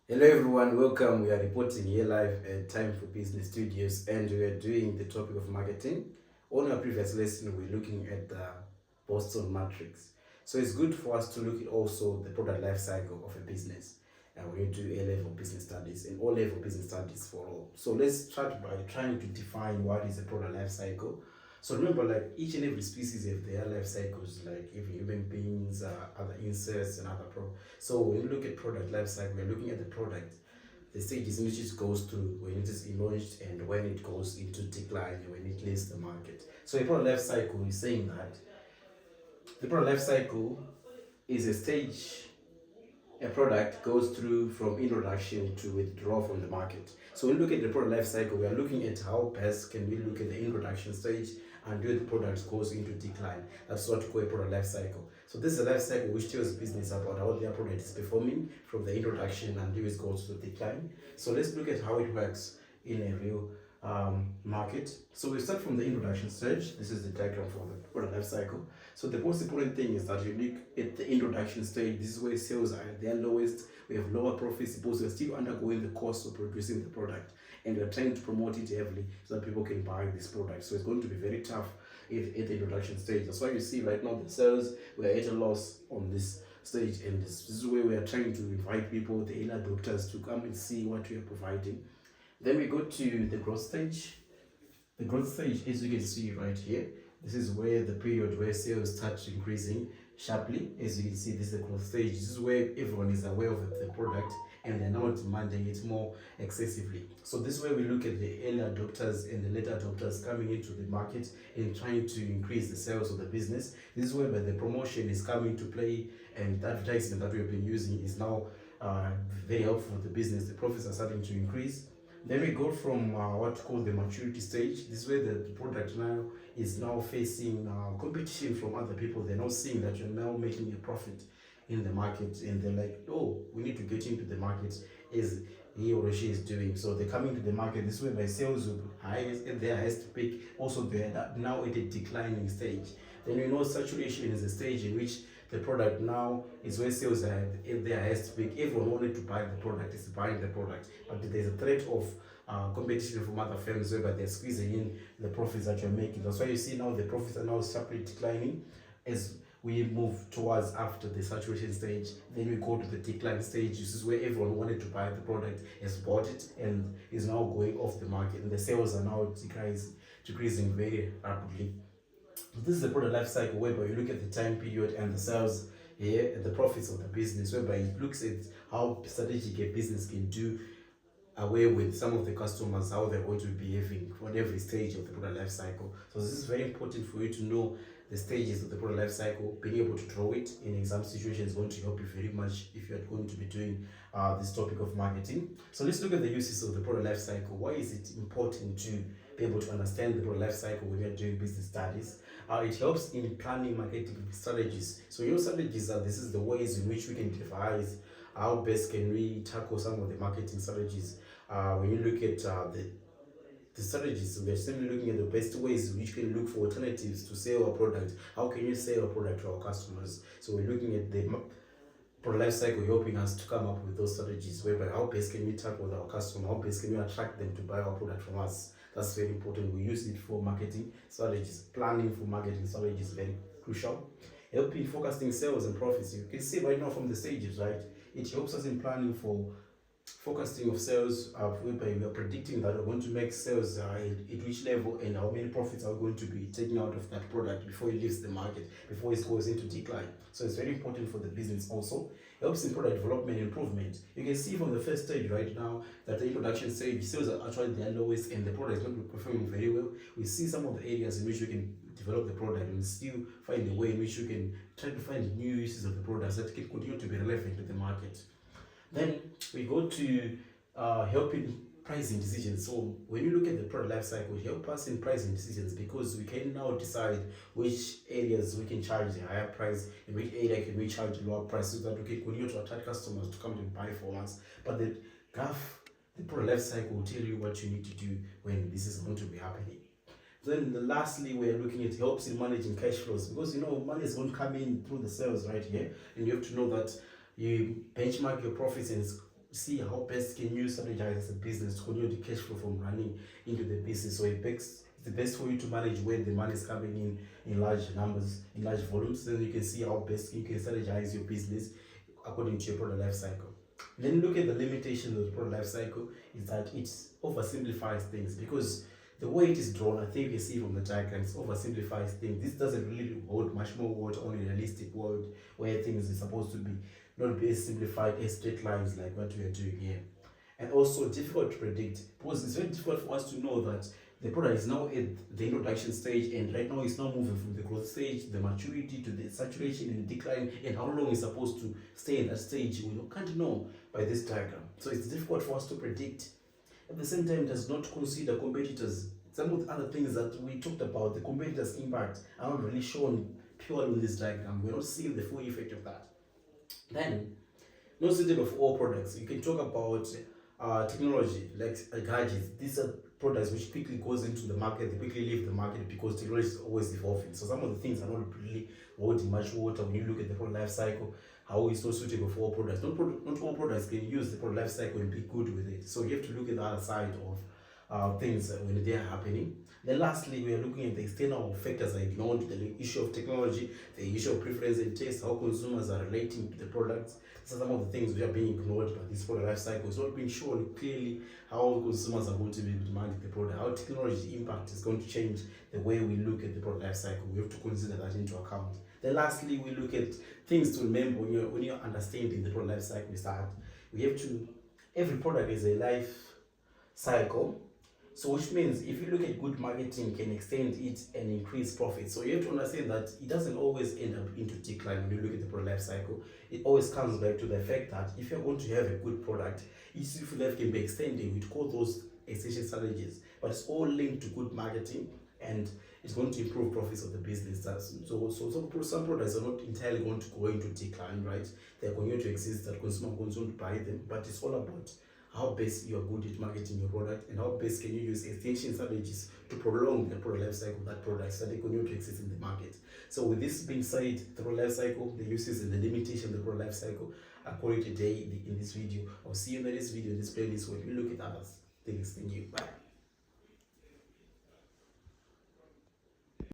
Hello everyone, welcome. We are reporting here live at Time for Business Studios and we are doing the topic of marketing. On our previous lesson, we're looking at the Boston Matrix. So it's good for us to look at also the product life cycle of a business. And we need to do A-level business studies and O-level business studies for all. So let's start by trying to define what is a product life cycle. So remember, like each and every species have their life cycles, like even human beings, other insects, and other so when you look at product life cycle, we're looking at the product, the stages in which it goes through when it is launched and when it goes into decline and when it leaves the market. So a product life cycle is saying that the product life cycle is a stage a product goes through from introduction to withdrawal from the market. So when we look at the product life cycle, we are looking at how best can we look at the introduction stage until the product goes into decline. That's what we call a product life cycle. So this is a life cycle which tells business about how their product is performing from the introduction until it goes to decline. So let's look at how it works in a real market. So we start from the introduction stage. This is the diagram for the product life cycle. So the most important thing is that you look at the introduction stage. This is where sales are at their lowest. We have lower profits because we're still undergoing the cost of producing the product and we're trying to promote it heavily so that people can buy this product. So it's going to be very tough if at the introduction stage. That's why you see right now the sales, we're at a loss on this stage, and this is where we are trying to invite people, the early adopters, to come and see what we are providing. Then we go to the growth stage. The growth stage, as you can see right here, this is where the period where sales start increasing sharply. As you can see, this is the growth stage. This is where everyone is aware of the product and they're now demanding it more excessively. So this is where we look at the early adopters and the late adopters coming into the market and trying to increase the sales of the business. This is where the promotion is coming to play, and the advertisement that we've been using is now very helpful for the business. The profits are starting to increase. Then we go from what we call the maturity stage. This is where the product now is now facing competition from other people. They're now seeing that you're now making a profit in the market, and they're like, oh, we need to get into the market as he or she is doing. So they're coming to the market. This way my sales will be highest at their highest peak. Also, they're now at a declining stage. Then we know saturation is a stage in which the product now is where sales are at their highest peak. Everyone wanted to buy the product, is buying the product, but there's a threat of competition from other firms where they're squeezing in the profits that you're making. That's why you see now the profits are now sharply declining as we move towards after the saturation stage. Then we go to the decline stage. This is where everyone wanted to buy the product, has bought it, and is now going off the market, and the sales are now decreasing very rapidly. This is the product life cycle whereby you look at the time period and the sales here and the profits of the business, whereby it looks at how strategic a business can do away with some of the customers, how they're going to be behaving on every stage of the product life cycle. So this is very important for you to know the stages of the product life cycle. Being able to draw it in exam situations is going to help you very much if you're going to be doing this topic of marketing. So let's look at the uses of the product life cycle. Why is it important to be able to understand the product life cycle when you're doing business studies? It helps in planning marketing strategies. So your strategies are, this is the ways in which we can devise how best can we tackle some of the marketing strategies. When you look at the strategies, we're simply looking at the best ways which can look for alternatives to sell our product. How can you sell our product to our customers? So we're looking at the product life cycle, helping us to come up with those strategies whereby how best can we tackle with our customer, how best can we attract them to buy our product from us. That's very important. We use it for marketing strategies. Planning for marketing strategies is very crucial. Helping focusing sales and profits. You can see right now from the stages, right? It helps us in planning for forecasting of sales, whereby we are predicting that we're going to make sales at which level and how many profits are going to be taken out of that product before it leaves the market, before it goes into decline. So it's very important for the business also. It helps in product development and improvement. You can see from the first stage right now that the introduction stage, sales are actually their lowest and the product is not performing very well. We see some of the areas in which we can develop the product and still find a way in which you can try to find new uses of the products that can continue to be relevant to the market. Then we go to helping pricing decisions. So when you look at the product life cycle, it helps us in pricing decisions because we can now decide which areas we can charge a higher price and which area can we charge a lower price so that we can continue to attract customers to come and buy from us. But the graph, the product life cycle will tell you what you need to do when this is going to be happening. Then lastly, we're looking at helps in managing cash flows because money is going to come in through the sales right here, and you have to know that you benchmark your profits and see how best can you strategize as a business to continue the cash flow from running into the business. So it's the best for you to manage when the money is coming in large numbers, in large volumes. Then you can see how best you can strategize your business according to your product life cycle. Then look at the limitations of the product life cycle is that it oversimplifies things, because the way it is drawn, I think you see from the diagrams, oversimplifies things. This doesn't really hold much more water on a realistic world where things are supposed to be not be as simplified as straight lines like what we are doing here. And also difficult to predict, because it's very difficult for us to know that the product is now at the introduction stage, and right now it's now moving from the growth stage, the maturity, to the saturation and decline, and how long it's supposed to stay in that stage. We can't know by this diagram. So it's difficult for us to predict. At the same time, it does not consider competitors. Some of the other things that we talked about, the competitors' impact, are not really shown purely in this diagram. We're not seeing the full effect of that. Then, not suitable for all products. You can talk about technology, like gadgets. These are products which quickly goes into the market, they quickly leave the market because technology is always evolving. So some of the things are not really holding much water when you look at the product life cycle, how it's not suitable for all products. Not all products can use the product life cycle and be good with it. So you have to look at the other side of things when they are happening. Then lastly, we are looking at the external factors are ignored, the issue of technology, the issue of preference and taste, how consumers are relating to the products. These are some of the things which are being ignored by this product life cycle. It's not being shown clearly how consumers are going to be demanding the product, how technology impact is going to change the way we look at the product life cycle. We have to consider that into account. Then lastly, we look at things to remember when you're understanding the product life cycle is that we have to, every product is a life cycle. So which means if you look at good marketing can extend it and increase profit. So you have to understand that it doesn't always end up into decline when you look at the product life cycle. It always comes back to the fact that if you're going to have a good product, its useful life can be extended. We call those extension strategies, but it's all linked to good marketing and it's going to improve profits of the business. So some products are not entirely going to go into decline, right? They're going to exist, that consumer are going to buy them, but it's all about how best you are good at marketing your product and how best can you use extension strategies to prolong the product life cycle of that product so that they continue to exist in the market. So with this being said, the product life cycle, the uses and the limitation of the product life cycle, I call it today in this video. I'll see you in the next video, in this playlist, where we look at other things. Thank you. Bye.